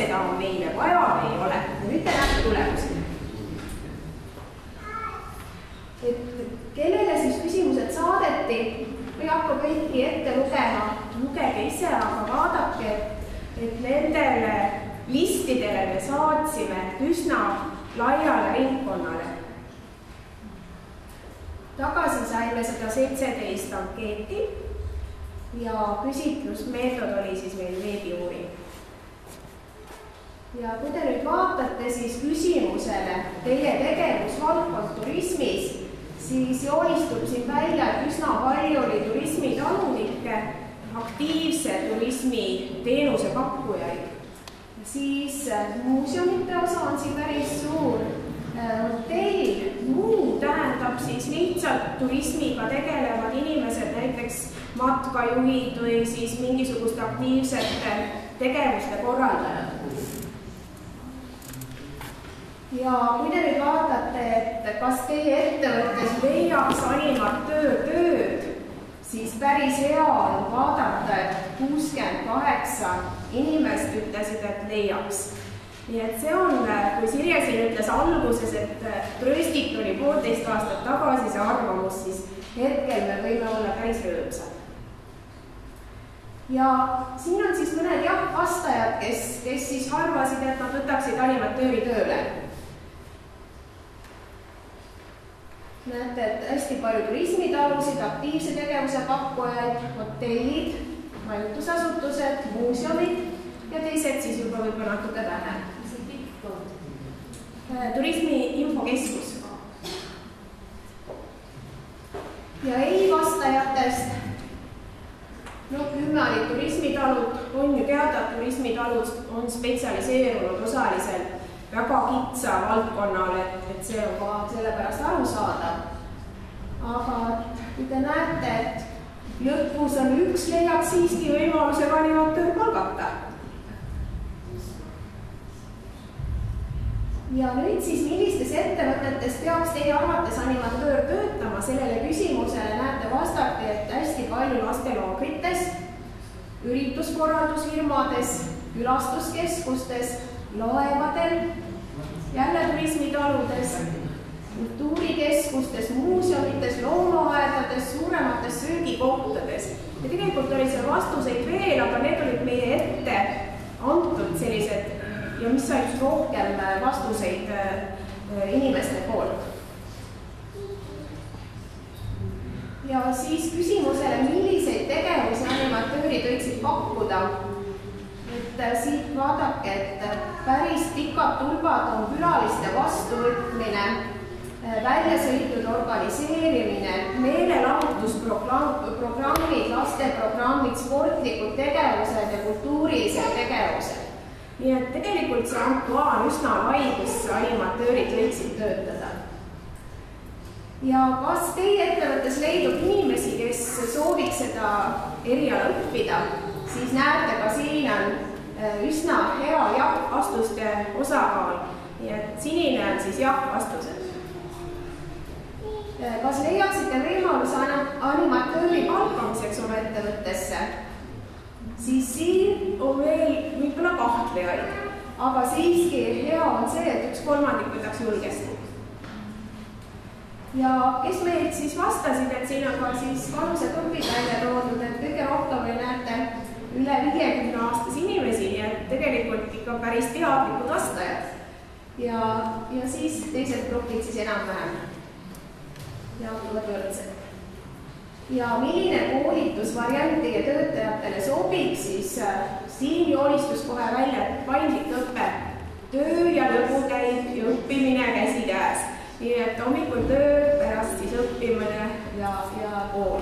seda on meile vaja või ei ole. Ja nüüd te näete tulemusi. Et kellele siis küsimused saadeti, või hakka kõiki ette lugema, lugege ise, aga vaadake, et nendele listidele me saatsime üsna laiale ringkonnale. Tagasi saime 117 ankeeti ja küsitlusmeetod oli siis meil veebiuuring. Ja kui te nüüd vaatate siis küsimusele teie tegevusvaldkond turismis, siis joonistub siin välja, et üsna palju oli turismitalulikke, aktiivse turismi teenusepakkujaid. Siis muuseumite osa on siin päris suur. Hotell, muu tähendab siis lihtsalt turismiga tegelevad inimesed, näiteks matkajuhid või siis mingisuguste aktiivsete tegevuste korraldajad. Ja kui te nüüd vaatate, et kas teie ettevõttes leiaks animatöör tööd, siis päris hea on vaadata, et 68 inimest ütlesid, et leiaks. Nii et see on, kui Sirje siin ütles alguses, et tröstik oli 1,5 aastat tagasi see arvamus, siis hetkel me võime olla päris rõõmsad. Ja siin on siis mõned vastajad, kes siis arvasid, et nad võtaksid animatööri tööle. Näete, et hästi palju turismitalusid, aktiivse tegevuse pakkujaid, hotellid, majutusasutused, muuseumid ja teised siis juba võib-olla natuke vähem. Turismi infokeskus. Ja ei vastajatest, 10 olid turismitalud, on ju teada, et turismitalud on spetsialiseerunud osaliselt väga kitsa valdkonnale, et see on ka sellepärast aru saada. Aga kui te näete, et lõpus on üks, leiaks siiski võimaluse animatöör palgata. Ja nüüd siis, millistes ettevõtetes peaks teie arvates animatöör töötama, sellele küsimusele näete vastati, et hästi palju lastelaagrites, ürituskorraldusfirmades, külastuskeskustes, laevadel, jälle turismitaludes, kultuurikeskustes, muuseumites, loomaaedades, suuremates söögikohtades. Ja tegelikult oli seal vastuseid veel, aga need olid meie ette antud sellised ja mis sai just rohkem vastuseid inimeste poolt. Ja siis küsimusele, milliseid tegevusi animatoorid võiksid pakkuda. Et siit vaadake, et päris pikad tulbad on külaliste vastuvõtmine, väljasõitude organiseerimine, meelelahutusprogrammid, lasteprogrammid, sportlikud tegevused ja kultuurilised tegevused. Nii et tegelikult see ampluaa on üsna lai, kus animatoorid võiksid töötada. Ja kas teie ettevõttes leidub inimesi, kes sooviks seda eriala õppida, siis näete, ka siin on üsna hea jah-vastuste osakaal. Nii et sinine on siis jah-vastused. Kas leiaksite võimaluse animatööri palkamiseks oma ettevõttesse? Siis siin on veel võib-olla kahtlejaid, aga siiski hea on see, et 1/3 võtaks julgesti. Ja kes meilt siis vastasid, et siin on ka siis vanusegrupid välja toodud, et kõige rohkem me näete üle 50-aastas inimesi, nii et tegelikult ikka päris teadlikud vastajad. Ja siis teised grupid siis enam-vähem jaotuvad võrdsed. Ja milline koolitusvariant teie töötajatele sobib, siis siin joonistus kohe välja, et paindlik õpe, töö ja lõbu käib ja õppimine käsikäes. Nii et hommikul töö, pärast siis õppimine ja kool.